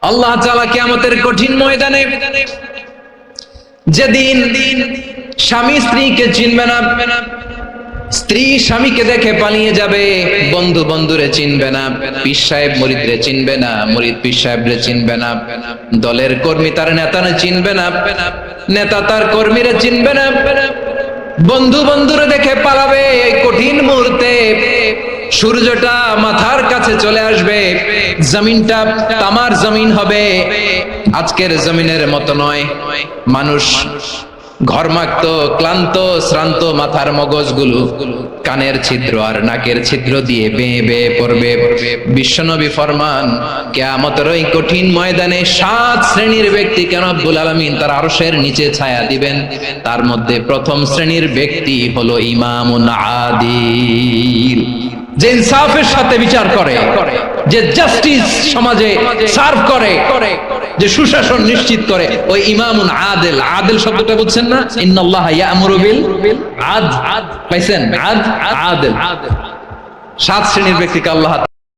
আল্লাহ তাআলা কিয়ামতের কঠিন ময়দানে যেদিন স্বামী স্ত্রীকে চিনবে না, স্ত্রী স্বামীকে দেখে পালিয়ে যাবে, বন্ধু বন্ধুরে চিনবে না, পীর সাহেব মুরিদরে চিনবে না, মুরিদ পীর সাহেবরে চিনবে না, দলের কর্মী তার নেতারে চিনবে না, নেতা তার কর্মীরে চিনবে না, বন্ধু বন্ধুরে দেখে পালাবে। এই কঠিন মুহূর্তে সূর্যটা মাথার কাছে চলে আসবে, জমিনটা তামার জমিন হবে, আজকের জমিনের মতো নয়। মানুষ ঘর্মাক্ত, ক্লান্ত, শ্রান্ত মাথার মগজগুলো কানের ছিদ্র আর নাকের ছিদ্র দিয়ে বেয়ে বেয়ে পড়বে। বিশ্বনবী ফরমান, কিয়ামতের ওই কঠিন ময়দানে 7 শ্রেণীর ব্যক্তিকে রব্বুল আলামিন তার আরশের নিচে ছায়া দিবেন। তার মধ্যে প্রথম শ্রেণীর ব্যক্তি হলো ইমামুন আদিল, যে ইনসাফের সাথে বিচার করে, যে জাস্টিস সমাজে সার্ভ করে, যে সুশাসন নিশ্চিত করে, ওই ইমামুন আদিল। আদিল শব্দটা বুঝছেন না? ইন্নাল্লাহা ইয়া'মুরু বিল আদল, পাইছেন? আদিল। 7 শ্রেণীর ব্যক্তিকে আল্লাহ